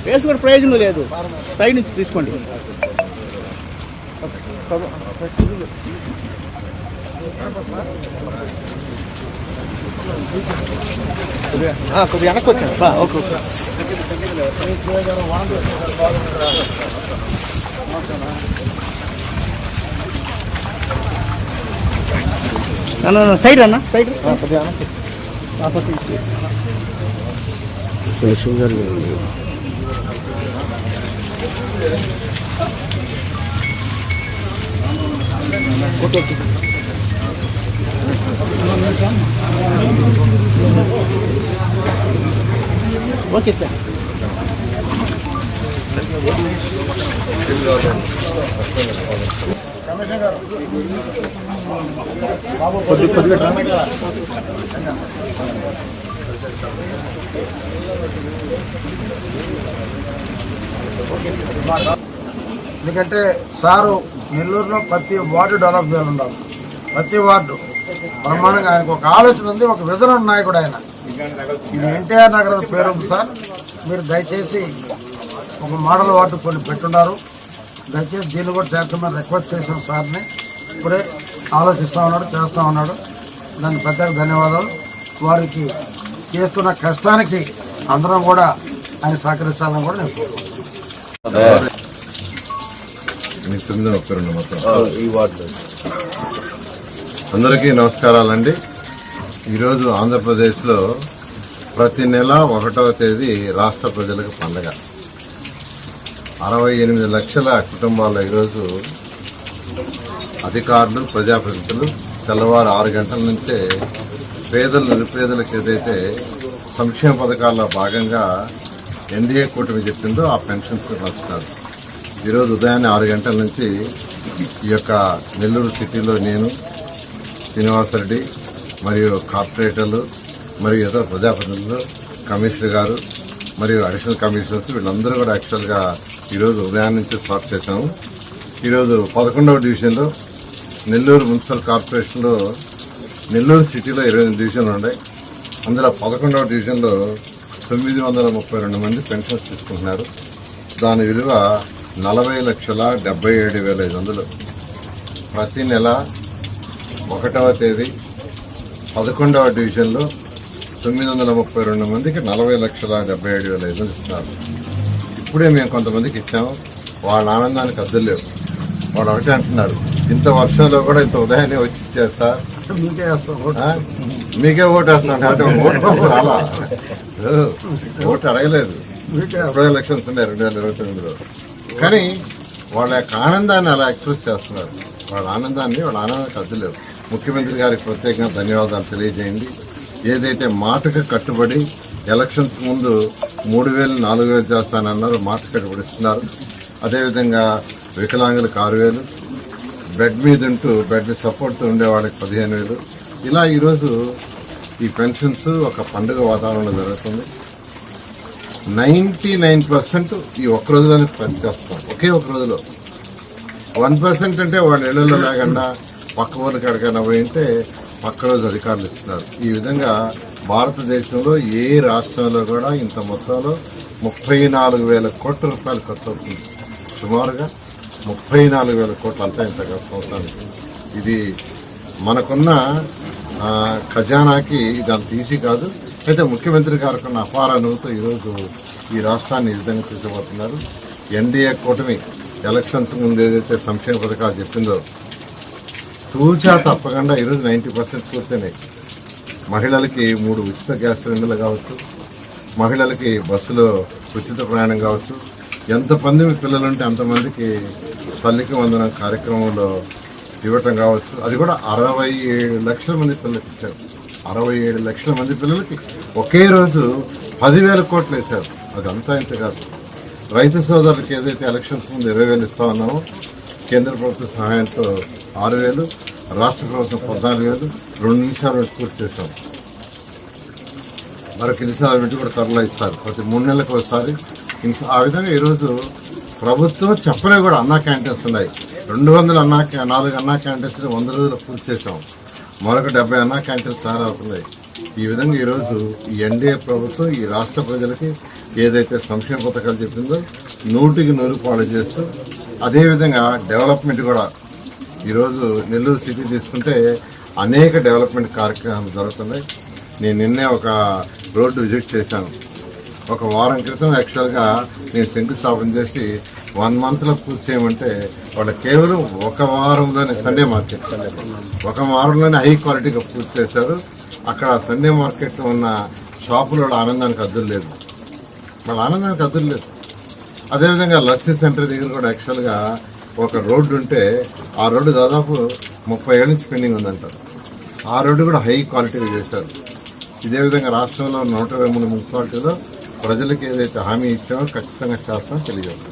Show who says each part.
Speaker 1: వేసుకునే ప్రయోజనం లేదు, సైడ్ నుంచి తీసుకోండి. కొద్దిగా వెనక్కి వచ్చాను. Okay okay. సైడ్ అన్న, సైడ్ కొద్దిగా వెనక్కి. Okay sir.
Speaker 2: ఎందుకంటే సారు నెల్లూరులో ప్రతి వార్డు డెవలప్ చేయాలి ఉండాలి. ప్రతి వార్డు బ్రహ్మాండంగా ఆయనకు ఒక ఆలోచన ఉంది, ఒక విజన్ నాయకుడు ఆయన. ఇది ఎన్టీఆర్ నగర్ పేరు ఉంది సార్. మీరు దయచేసి ఒక మోడల్ వార్డు కొన్ని పెట్టున్నారు, దయచేసి దీన్ని కూడా చేర్చమని రిక్వెస్ట్ చేసిన సార్ని. ఇప్పుడే ఆలోచిస్తూ ఉన్నాడు, చేస్తూ ఉన్నాడు. దానికి ప్రత్యేక ధన్యవాదాలు. వారికి చేస్తున్న కష్టానికి అందరం కూడా ఆయన సహకరించాలని కూడా నేను కోరుకుంటున్నాను.
Speaker 3: అందరికీ నమస్కారాలండి. ఈరోజు ఆంధ్రప్రదేశ్లో ప్రతి నెల 1వ తేదీ రాష్ట్ర ప్రజలకు పండుగ. 68 లక్షల కుటుంబాల్లో ఈరోజు అధికారులు, ప్రజాప్రతినిధులు తెల్లవారు 6 గంటల నుంచే పేదలు, నిరుపేదలకు ఏదైతే సంక్షేమ పథకాల్లో భాగంగా ఎన్డీఏ కూటమి చెప్పిందో ఆ పెన్షన్స్ వస్తున్నారు. ఈరోజు ఉదయాన్నే 6 గంటల నుంచి ఈ యొక్క నెల్లూరు సిటీలో నేను, శ్రీనివాసరెడ్డి మరియు కార్పొరేటర్లు మరియు ఇతర ప్రజాప్రతినిధులు, కమిషనర్ గారు మరియు అడిషనల్ కమిషనర్స్ వీళ్ళందరూ కూడా యాక్చువల్గా ఈరోజు ఉదయం నుంచి స్టార్ట్ చేశాము. ఈరోజు 11వ డివిజన్లో నెల్లూరు మున్సిపల్ కార్పొరేషన్లో నెల్లూరు సిటీలో 28 డివిజన్లు ఉన్నాయి. అందులో 11వ డివిజన్లో 932 మంది పెన్షన్స్ తీసుకుంటున్నారు. దాని విలువ 40,77,500. ప్రతి నెల 1వ తేదీ 11వ డివిజన్లో 932 మందికి 40,77,500 ఇస్తున్నారు. ఇప్పుడే మేము కొంతమందికి ఇచ్చాము. వాళ్ళ ఆనందానికి అద్దెలు లేవు. వాళ్ళు ఒకటే అంటున్నారు, ఇంత వర్షంలో కూడా ఇంత ఉదయాన్నే వచ్చి ఇచ్చారు సార్, మీకే ఓటు వేస్తాను అంటే ఓటు కోసం రాలా, ఓటు అడగలేదు. ఇప్పుడు ఎలక్షన్స్ ఉన్నాయి 2029లో. కానీ వాళ్ళ యొక్క ఆనందాన్ని అలా ఎక్స్ప్రెస్ చేస్తున్నారు. వాళ్ళ ఆనందానికి అద్దెలేవు. ముఖ్యమంత్రి గారికి ప్రత్యేకంగా ధన్యవాదాలు తెలియజేయండి. ఏదైతే మాటకు కట్టుబడి ఎలక్షన్స్ ముందు 3,000, 4,000 చేస్తానన్నారు, మాట కట్టుబడి ఇస్తున్నారు. అదేవిధంగా వికలాంగులకు 6,000, బెడ్ మీద ఉంటూ బెడ్ సపోర్ట్తో ఉండేవాళ్ళకి 15,000. ఇలా ఈరోజు ఈ పెన్షన్స్ ఒక పండుగ వాతావరణంలో జరుగుతుంది. 99% ఈ ఒక్క రోజులోనే పనిచేస్తాం. ఒకే ఒక రోజులో 1% అంటే వాళ్ళ ఇళ్లలో లేకుండా పక్క ఊరికి ఎక్కడికైనా పోయింటే పక్క రోజు అధికారులు ఇస్తున్నారు. ఈ విధంగా భారతదేశంలో ఏ రాష్ట్రంలో కూడా ఇంత మొత్తంలో 34,000 కోట్ల రూపాయలు ఖర్చు అవుతుంది. సుమారుగా 34,000 కోట్లు అంతా ఇంత సంవత్సరానికి. ఇది మనకున్న ఖజానాకి ఇది అంత ఈజీ కాదు. అయితే ముఖ్యమంత్రి గారికి ఉన్న అపార అనుభూతితో ఈరోజు ఈ రాష్ట్రాన్ని ఈ విధంగా తీసుకుపోతున్నారు. ఎన్డీఏ కూటమి ఎలక్షన్స్ ముందు ఏదైతే సంక్షేమ పథకాలు చెప్పిందో తూచా తప్పకుండా ఈరోజు 90% పూర్తయినాయి. మహిళలకి 3 ఉచిత గ్యాస్ సిలిండర్లు కావచ్చు, మహిళలకి బస్సులో ఉచిత ప్రయాణం కావచ్చు, ఎంతమంది పిల్లలుంటే అంతమందికి తల్లికి వందనం కార్యక్రమంలో ఇవ్వటం కావచ్చు. అది కూడా 67 లక్షల మంది పిల్లలకి ఇచ్చారు. 67 లక్షల మంది పిల్లలకి ఒకే రోజు 10,000 కోట్లు వేశారు. అదంతా ఇంత కాదు. రైతు సోదరులకి ఏదైతే ఎలక్షన్స్ ముందు 20,000 ఇస్తా ఉన్నామో కేంద్ర ప్రభుత్వ సహాయంతో 6,000, రాష్ట్ర ప్రభుత్వం 14,000 2 నిమిషాలు పూర్తి చేశాం. మరొక నిమిషాలు పెట్టి కూడా త్వరలో ఇస్తారు. ప్రతి 3 నెలలకు ఒకసారి ఆ విధంగా ఈరోజు ప్రభుత్వం చెప్పలే కూడా అన్నా క్యాంటీన్స్ ఉన్నాయి. 4 అన్నా క్యాంటీన్స్ 100 రోజులు పూర్తి చేసాం. మరొక 70 అన్నా క్యాంటీన్స్ తయారవుతున్నాయి. ఈ విధంగా ఈరోజు ఈ ఎన్డీఏ ప్రభుత్వం ఈ రాష్ట్ర ప్రజలకి ఏదైతే సంక్షేమ పథకాలు చెప్పిందో 100కి 100 పాలు చేస్తూ, అదేవిధంగా డెవలప్మెంట్ కూడా ఈరోజు నెల్లూరు సిటీ తీసుకుంటే అనేక డెవలప్మెంట్ కార్యక్రమాలు జరుగుతున్నాయి. నేను నిన్నే ఒక రోడ్డు విజిట్ చేశాను. ఒక వారం క్రితం యాక్చువల్గా నేను శంకుస్థాపన చేసి 1 మంత్లో పూర్తి చేయమంటే వాళ్ళు కేవలం ఒక వారంలోనే సండే మార్కెట్ 1 వారంలోనే హై క్వాలిటీగా పూర్తి చేశారు. అక్కడ సండే మార్కెట్లో ఉన్న షాపులో ఆనందానికి అద్దులు లేదు, వాళ్ళ ఆనందానికి అద్దులు లేదు. అదేవిధంగా లస్సీ సెంటర్ దగ్గర కూడా యాక్చువల్గా ఒక రోడ్డు ఉంటే ఆ రోడ్డు దాదాపు 30 ఏళ్ళ నుంచి పెండింగ్ ఉందంటారు. ఆ రోడ్డు కూడా హై క్వాలిటీగా చేశారు. ఇదే విధంగా రాష్ట్రంలో 123 మున్సిపాలిటీలో ప్రజలకు ఏదైతే హామీ ఇచ్చామో ఖచ్చితంగా చేస్తామో తెలియజేస్తాం.